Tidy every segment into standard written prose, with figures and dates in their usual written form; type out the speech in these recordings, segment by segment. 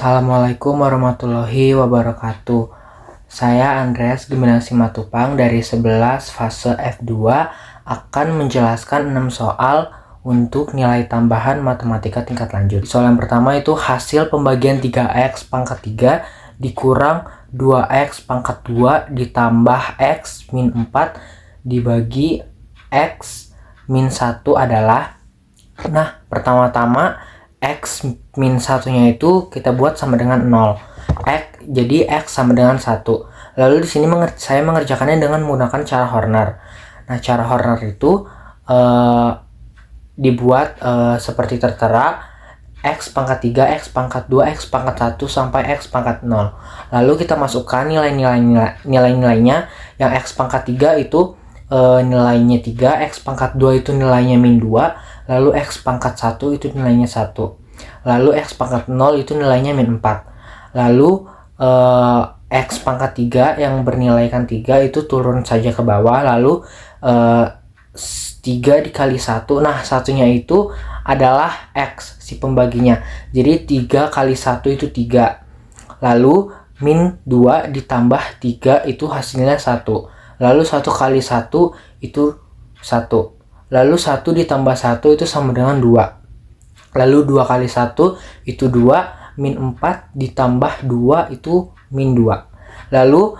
Assalamualaikum warahmatullahi wabarakatuh. Saya Andreas Gimnasi Matupang dari 11 fase F2 akan menjelaskan 6 soal untuk nilai tambahan matematika tingkat lanjut. Soal yang pertama itu hasil pembagian 3x pangkat 3 dikurang 2x pangkat 2 ditambah x min 4 dibagi x min 1 adalah. Nah, pertama-tama x min 1-nya itu kita buat sama dengan 0. Jadi x sama dengan 1. Lalu di sini saya mengerjakannya dengan menggunakan cara Horner. Nah, cara Horner itu dibuat seperti tertera x pangkat 3, x pangkat 2, x pangkat 1 sampai x pangkat 0. Lalu kita masukkan nilai-nilainya. Yang x pangkat 3 itu nilainya 3, x pangkat 2 itu nilainya min 2, lalu x pangkat 1 itu nilainya 1, lalu x pangkat 0 itu nilainya min 4, lalu x pangkat 3 yang bernilaikan 3 itu turun saja ke bawah, lalu 3 dikali 1, nah satunya itu adalah x si pembaginya, jadi 3 kali 1 itu 3, lalu min 2 ditambah 3 itu hasilnya 1, lalu 1 kali 1 itu 1, lalu 1 ditambah 1 itu sama dengan 2, lalu 2 kali 1 itu 2, min 4 ditambah 2 itu min 2, lalu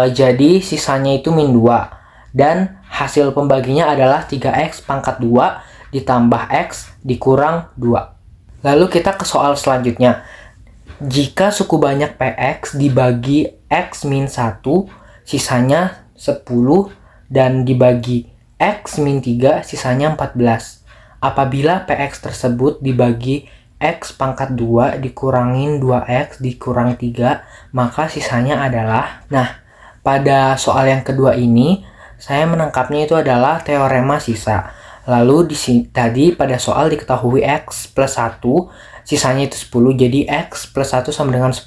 jadi sisanya itu min 2, dan hasil pembaginya adalah 3x pangkat 2 ditambah x dikurang 2. Lalu kita ke soal selanjutnya. Jika suku banyak px dibagi x min 1, sisanya 10, dan dibagi x min 3 sisanya 14. Apabila px tersebut dibagi x pangkat 2 dikurangin 2x dikurang 3, maka sisanya adalah. Nah, pada soal yang kedua ini saya menangkapnya itu adalah teorema sisa. Lalu di sini tadi pada soal diketahui x plus 1 sisanya itu 10, jadi x plus 1 sama dengan 10,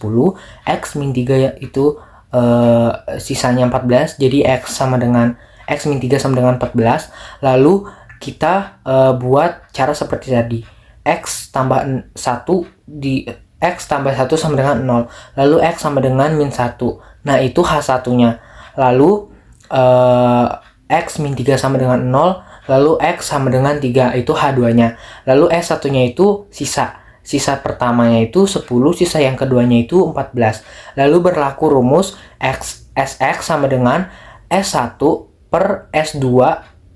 x min 3 itu sisanya 14, jadi x min 3 sama dengan 14. Lalu kita buat cara seperti tadi, x tambah 1 sama dengan 0, lalu x sama dengan min 1, nah itu H1-nya, lalu x min 3 sama dengan 0, lalu x sama dengan 3 itu H2-nya, lalu S1-nya itu sisa pertamanya itu 10, sisa yang keduanya itu 14. Lalu berlaku rumus Sx sama dengan S1 per S2,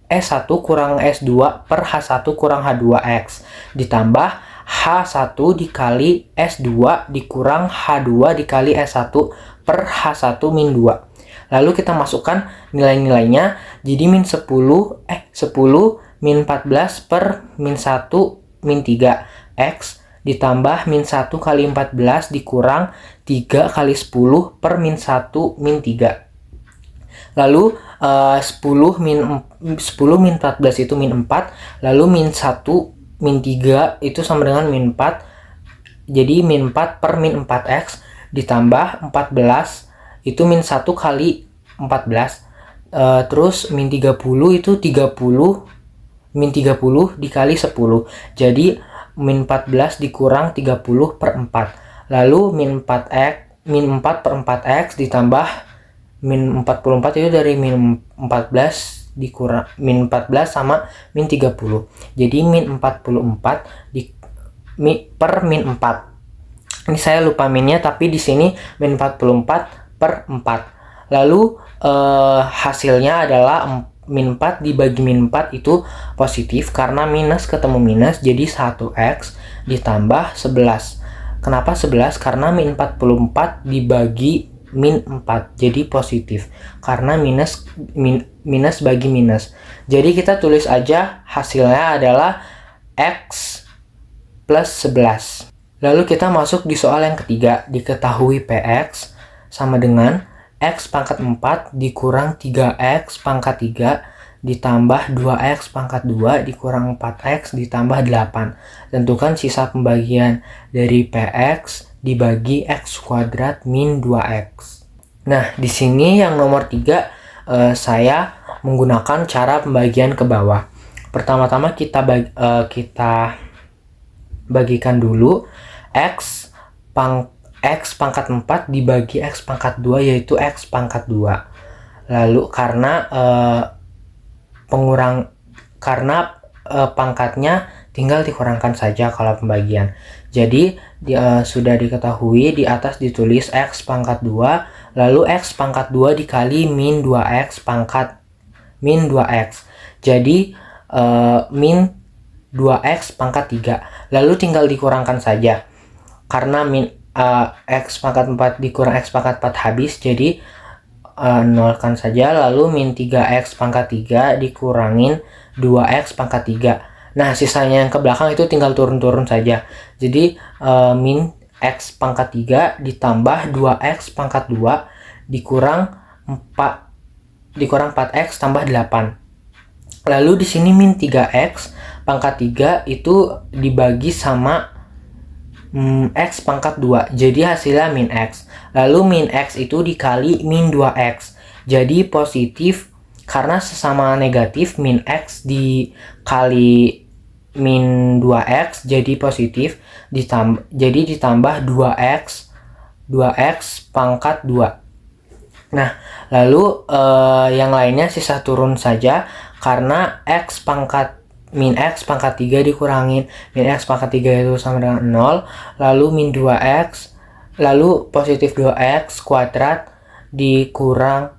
S1 kurang S2 per H1 kurang H2X ditambah H1 dikali S2 dikurang H2 dikali S1 per H1 min 2. Lalu kita masukkan nilai-nilainya, jadi min 10 min 14 per min 1 min 3 X ditambah min 1 kali 14 dikurang 3 kali 10 per min 1 min 3. Lalu 10 min 14 itu min 4, lalu min 1 min 3 itu sama dengan min 4, jadi min 4 per min 4x ditambah 14 itu min 1 kali 14, terus min 30 itu min 30 dikali 10, jadi min 14 dikurang 30 per 4, lalu min 4 per 4x ditambah min 44 itu dari min 14 dikurang min 14 sama min 30, jadi min 44 per min 4. Ini saya lupa minnya, tapi di sini min 44 per 4. Lalu hasilnya adalah min 4 dibagi min 4 itu positif karena minus ketemu minus, jadi 1x ditambah 11. Kenapa 11? Karena min 44 dibagi min 4 jadi positif karena minus bagi minus. Jadi kita tulis aja hasilnya adalah x plus 11. Lalu kita masuk di soal yang ketiga. Diketahui px sama dengan x pangkat 4 dikurang 3x pangkat 3 ditambah 2x pangkat 2 dikurang 4x ditambah 8. Tentukan sisa pembagian dari px dibagi x kuadrat min 2x. Nah, di sini yang nomor 3 saya menggunakan cara pembagian ke bawah. Pertama-tama kita bagikan dulu x X pangkat 4 dibagi X pangkat 2 yaitu X pangkat 2. Lalu karena pangkatnya tinggal dikurangkan saja kalau pembagian. Jadi sudah diketahui di atas ditulis X pangkat 2, lalu X pangkat 2 dikali min 2X pangkat min 2X. Jadi min 2X pangkat 3. Lalu tinggal dikurangkan saja. Karena min X pangkat 4 dikurang X pangkat 4 habis, jadi nolkan saja. Lalu min 3X pangkat 3 dikurangin 2X pangkat 3. Nah, sisanya yang ke belakang itu tinggal turun-turun saja. Jadi min X pangkat 3 ditambah 2X pangkat 2 dikurang 4X tambah 8. Lalu di sini min 3X pangkat 3 itu dibagi sama X pangkat 2. Jadi hasilnya min X. Lalu min X itu dikali min 2X. Jadi positif karena sesama negatif, min X dikali min 2X jadi positif, jadi ditambah 2X pangkat 2. Nah, lalu yang lainnya sisa turun saja karena min X pangkat 3 dikurangin min X pangkat 3 itu sama dengan 0, lalu min 2X, lalu positif 2X kuadrat dikurang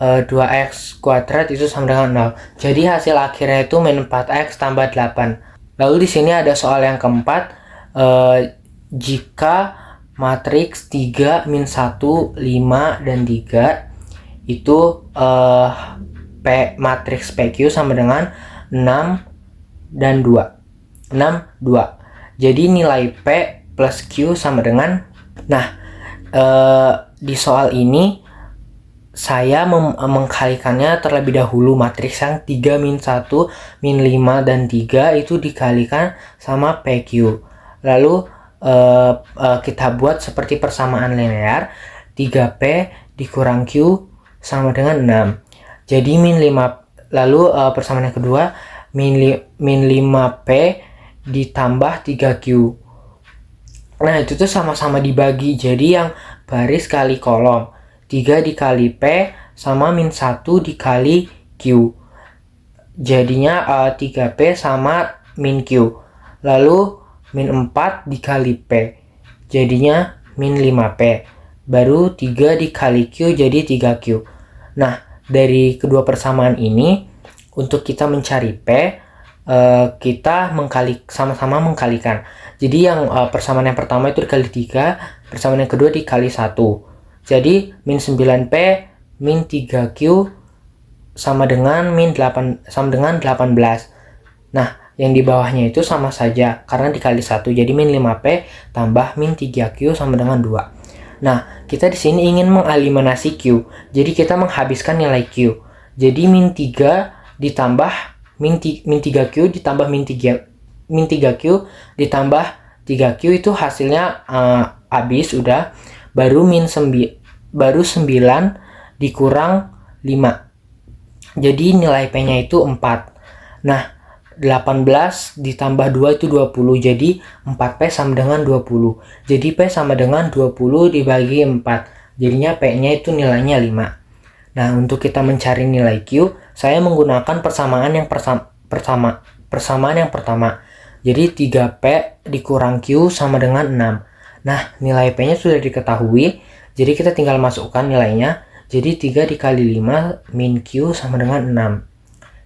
2X kuadrat itu sama dengan 0. Jadi hasil akhirnya itu min 4X tambah 8. Lalu di sini ada soal yang keempat, jika matriks 3, min 1, 5, dan 3 itu matriks PQ sama dengan 6 dan 2. 6, 2. Jadi nilai P plus Q sama dengan, nah di soal ini saya mengkalikannya terlebih dahulu. Matriks yang 3, min 1, min 5, dan 3 itu dikalikan sama PQ. Lalu kita buat seperti persamaan linear. 3P dikurang Q sama dengan 6. Jadi min 5. Lalu persamaan yang kedua, min 5P ditambah 3Q. Nah, itu tuh sama-sama dibagi. Jadi yang baris kali kolom. 3 dikali P sama min 1 dikali Q. Jadinya 3P sama min Q. Lalu min 4 dikali P. Jadinya min 5P. Baru 3 dikali Q jadi 3Q. Nah, dari kedua persamaan ini, untuk kita mencari P, kita sama-sama mengkalikan. Jadi yang persamaan yang pertama itu dikali 3, persamaan yang kedua dikali 1. Jadi min 9P min 3Q sama dengan 18. Nah, yang di bawahnya itu sama saja karena dikali 1. Jadi min 5P tambah min 3Q sama dengan 2. Nah, kita di sini ingin mengeliminasi Q. Jadi kita menghabiskan nilai Q. Jadi min 3 ditambah min 3Q ditambah min 3Q ditambah 3Q itu hasilnya habis udah. Baru 9 dikurang 5. Jadi nilai P-nya itu 4. Nah, 18 ditambah 2 itu 20. Jadi 4P sama dengan 20. Jadi P sama dengan 20 dibagi 4. Jadinya P-nya itu nilainya 5. Nah, untuk kita mencari nilai Q, saya menggunakan persamaan yang pertama. Jadi 3P dikurang Q sama dengan 6. Nah, nilai P-nya sudah diketahui, jadi kita tinggal masukkan nilainya. Jadi 3 dikali 5 min Q sama dengan 6.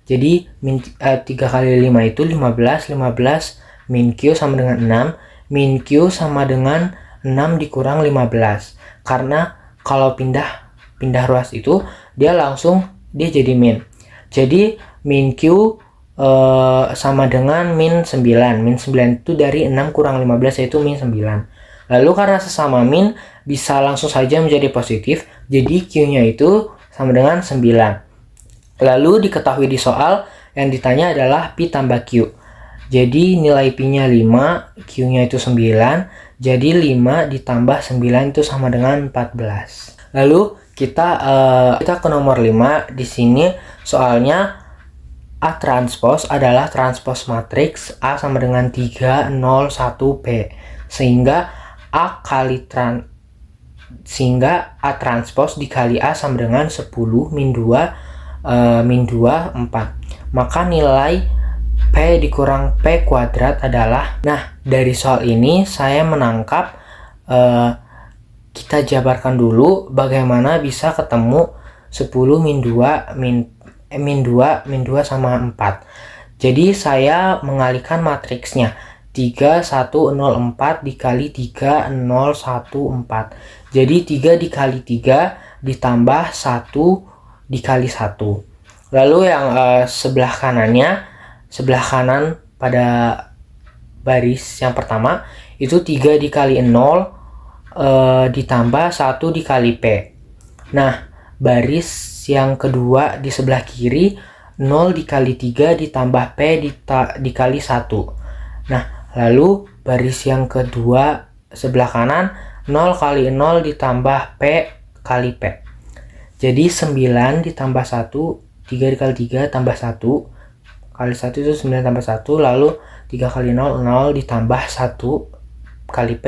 Jadi 3 kali 5 itu 15 min Q sama dengan 6. Min Q sama dengan 6 dikurang 15. Karena kalau pindah ruas itu, dia jadi min. Jadi min Q sama dengan min 9. Min 9 itu dari 6 kurang 15 yaitu min 9. Lalu karena sesama min bisa langsung saja menjadi positif, jadi Q-nya itu sama dengan 9. Lalu diketahui di soal yang ditanya adalah Pi tambah Q. Jadi nilai Pi-nya 5, Q-nya itu 9, jadi 5 ditambah 9 itu sama dengan 14. Lalu kita ke nomor 5. Di sini soalnya A transpos adalah transpos matriks A sama dengan 3, 0, 1, P. Sehingga A kali sehingga A transpos dikali A sama dengan 10 min 2 min 2 4. Maka nilai P dikurang P kuadrat adalah, nah dari soal ini saya menangkap kita jabarkan dulu bagaimana bisa ketemu 10 min 2 min 2 sama 4. Jadi saya mengalihkan matriksnya 3 1 0 4 dikali 3 0 1 4. Jadi 3 dikali 3 ditambah 1 dikali 1. Lalu yang sebelah kanan pada baris yang pertama itu 3 dikali 0 ditambah 1 dikali P. Nah, baris yang kedua di sebelah kiri 0 dikali 3 ditambah P dikali 1. Nah, lalu baris yang kedua sebelah kanan 0 kali 0 ditambah P kali P. Jadi 9 ditambah 1, 3 dikali 3 tambah 1 kali 1 itu 9 tambah 1, lalu 3 kali 0 0 ditambah 1 kali P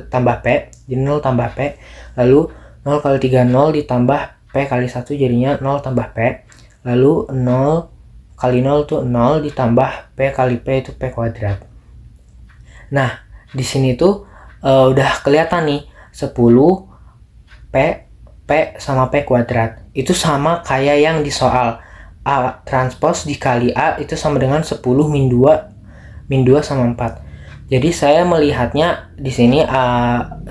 tambah P, jadi 0 tambah P, lalu 0 kali 3 0 ditambah P kali 1 jadinya 0 tambah P, lalu 0 kali 0 itu 0 ditambah P kali P itu P kuadrat. Nah, di sini tuh udah kelihatan nih 10 P sama P kuadrat. Itu sama kayak yang di soal A transpos dikali A itu sama dengan 10 min 2 sama 4. Jadi saya melihatnya di sini 10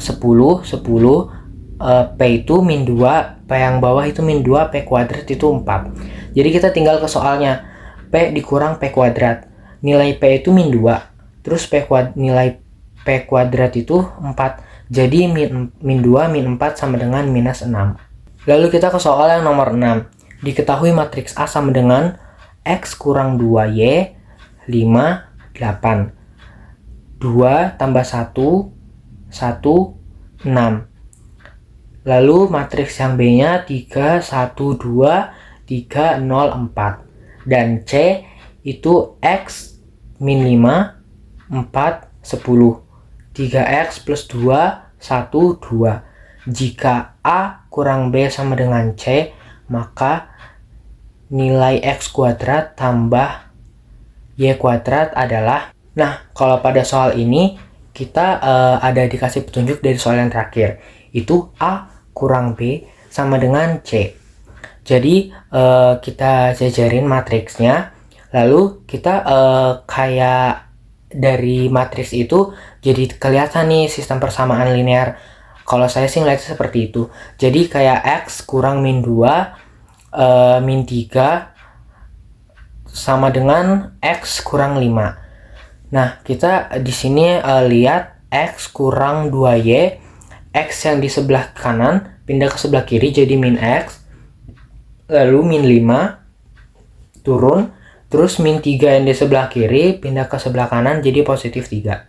P itu min 2, P yang bawah itu min 2, P kuadrat itu 4. Jadi kita tinggal ke soalnya. P dikurang P kuadrat. Nilai P itu min 2. Terus nilai P kuadrat itu 4. Jadi min 2 min 4 sama dengan minus 6. Lalu kita ke soal yang nomor 6. Diketahui matriks A sama dengan X kurang 2Y 5 8. 2 tambah 1 1 6. Lalu matriks yang B-nya 3 1 2 3 0 4. Dan C itu X min 5 4 10. 3x plus 2 1 2. Jika A kurang B sama dengan C, maka nilai X kuadrat tambah Y kuadrat adalah, nah kalau pada soal ini kita ada dikasih petunjuk dari soal yang terakhir, itu A kurang B sama dengan C. Jadi kita jajarin matriksnya, lalu kita kayak dari matriks itu jadi kelihatan nih sistem persamaan linear. Kalau saya sih ngeliatnya seperti itu. Jadi kayak X kurang min 2 min 3 sama dengan X kurang 5. Nah, kita di sini lihat X kurang 2Y, X yang di sebelah kanan pindah ke sebelah kiri jadi min X, lalu min 5 turun, terus min 3 yang di sebelah kiri pindah ke sebelah kanan jadi positif 3.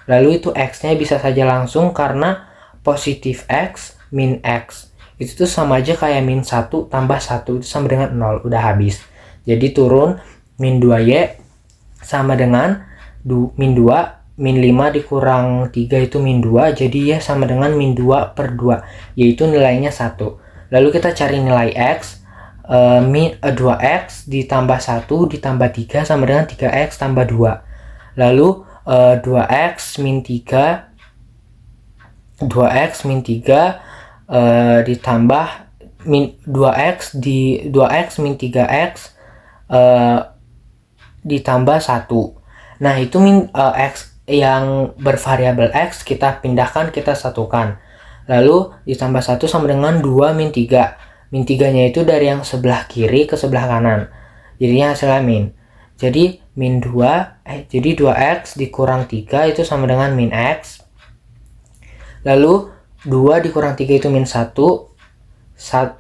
Lalu itu X-nya bisa saja langsung karena positif X min X. Itu tuh sama aja kayak min 1 tambah 1 itu sama dengan 0. Udah habis. Jadi turun min 2Y sama dengan min 2. Min 5 dikurang 3 itu min 2. Jadi ya sama dengan min 2 per 2. Yaitu nilainya 1. Lalu kita cari nilai X. 2x ditambah 1 ditambah 3 sama dengan 3x tambah 2. Lalu 2x min 3 ditambah 2x min 3x ditambah 1. Nah, itu x yang bervariabel x kita pindahkan, kita satukan. Lalu ditambah 1 sama dengan 2 min 3. Min 3-nya itu dari yang sebelah kiri ke sebelah kanan. Jadinya hasilnya min. Jadi min 2, jadi 2x dikurang 3 itu sama dengan min x. Lalu 2 dikurang 3 itu min 1.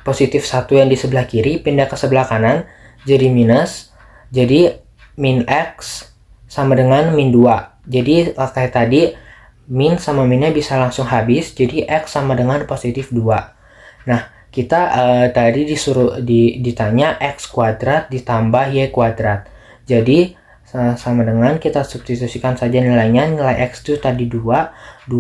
Positif 1 yang di sebelah kiri pindah ke sebelah kanan jadi minus. Jadi min x sama dengan min 2. Jadi kayak tadi min sama minnya bisa langsung habis. Jadi x sama dengan positif 2. Nah, kita ditanya x kuadrat ditambah y kuadrat. Jadi sama dengan kita substitusikan saja nilainya. Nilai X itu tadi 2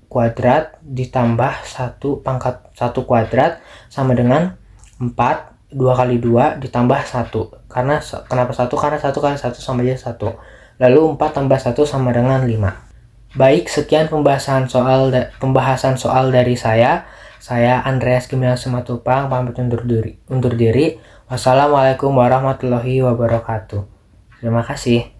kuadrat ditambah 1 pangkat 1 kuadrat sama dengan 4. 2 kali 2 ditambah 1. Kenapa 1? Karena 1 kali 1 sama aja 1. Lalu 4 tambah 1 sama dengan 5. Baik, sekian pembahasan soal dari saya. Saya Andreas Gimilang Simatupang, pamit undur diri. Wassalamualaikum warahmatullahi wabarakatuh. Terima kasih.